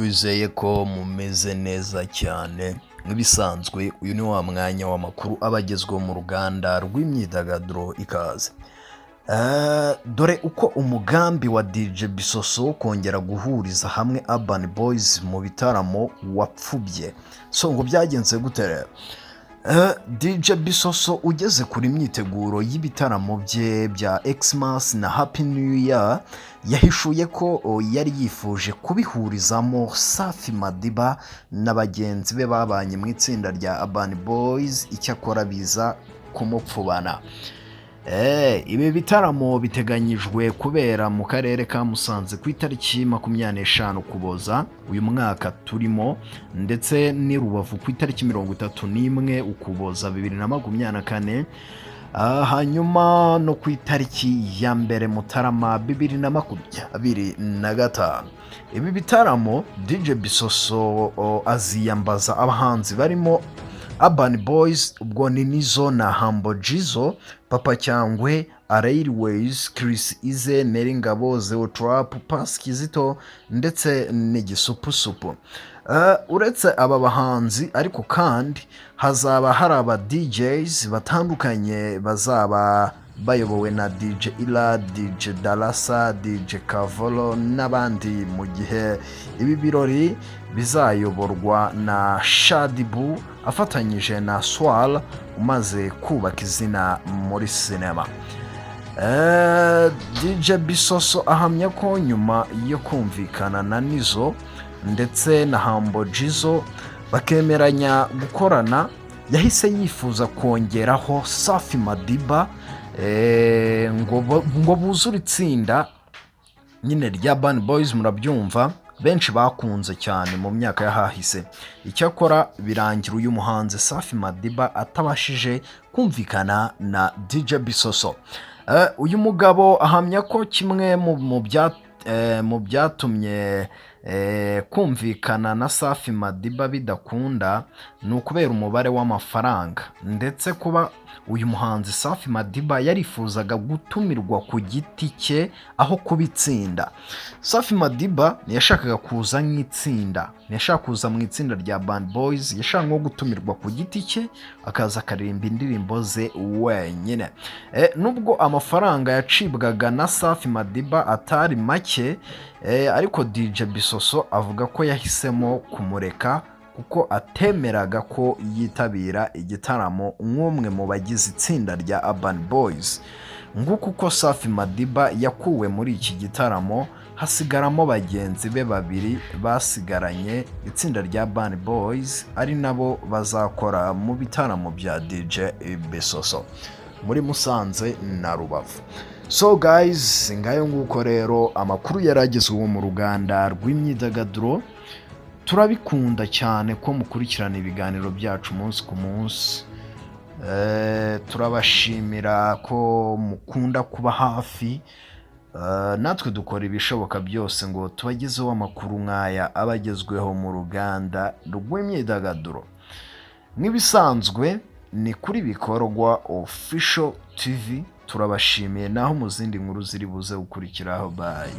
twizeye ko mumeze neza cyane nk'ibisanzwe. Uyu ni wa mwanya w'amakuru abagezweho mu ruganda rw'imyidagaduro ikaze. Dore uko umugambi wa DJ Bisoso kongera guhuriza hamwe urbanboyz mu bitaramo wapfubye. So ngo byagenze gute rero? DJ Bisoso ugeze kuri myiteguro y'ibitaramo bye bya Xmas na Happy New Year yahishuye ko yari yifuje kubihurizamo Safi Madiba n'abagenzi be babanye mu itsinda rya urbanboyz, icyakora biza kumupfubana. Ibi bitaramo biteganyijwe kubera mu karere ka Musanze ku itariki 25 Ukuboza uyu mwaka turimo, ndetse ni Rubavu ku itariki 31 Ukuboza 2024, hanyuma no ku itariki ya mbere Mutarama 2025. Ibi bitaramo DJ Bisoso aziyambaza abahanzi barimo urbanboyz, ubwo ni Nizo na Humble Jizzo, Papa Cyangwe, Airways, Chris Ize, Neringabo, Zeo Trap, Paskizito ndetse n'igisupusupu. Uretse aba bahanzi ariko kandi hazaba hari aba DJs batandukanye bazaba bayobowe na DJ Ila, DJ Dalasa, DJ Kavolo n'abandi, mu gihe ibi birori bizayoborwa na Shadibu afatanyije na Swal umaze kubaka izina muri sinema. DJ Bisoso ahamya ko nyuma yo kumvikana na Nizo ndetse na Humble Jizzo bakemeranya gukorana, yahise yifuza kongeraho Safi Madiba ngo buzure itsinda nyine rya urbanboyz. Murabyumva, benshi bakunze cyane mu myaka yahahise. Icyakora birangira uyu muhanzi Safi Madiba atabashije kumvikana na DJ Bisoso. Uyu mugabo ahamya ko kimwe mu byatumye kumvikana na Safi Madiba bidakunda ni ukubera umubare w'amafaranga, ndetse kuba uyu muhanzi Safi Madiba yarifuzaga gutumirwa ku giti cye aho kubitsinda. Safi Madiba ntiyashakaga kuza nk'itsinda, ntiyashaka kuza mu itsinda rya urbanboyz, yashaka nko gutumirwa ku giti cye akaza akaririmba indirimbo ze wenyine. Nubwo amafaranga yacibwaga na Safi Madiba atari make, ariko DJ Bisoso avuga ko yahisemo kumureka kuko atemeraga ko yitabira igitaramo nk'umwe mu bagize itsinda rya urbanboyz. Nguko uko Safi Madiba yakuwe muri iki gitaramo, hasigaramo bagenzi be babiri basigaranye itsinda rya urbanboyz, ari nabo bazakora mu bitaramo bya DJ Bisoso muri Musanze na Rubavu. So guys, ngayo nguko rero amakuru yaragezweho mu ruganda rw'imyidagaduro. Turabikunda cyane ko mukurikirana ibiganiro byacu munsi ku munsi. Turabashimira ko mukunda kuba hafi. Natwe dukora ibishoboka byose ngo tubagezeho amakuru nk'aya abagezweho mu ruganda rw'imyidagaduro. Nk'ibisanzwe ni kuri bikorwa official TV. Turabashimiye, naho mu zindi nkuru ziri buze gukurikiraho. Bye.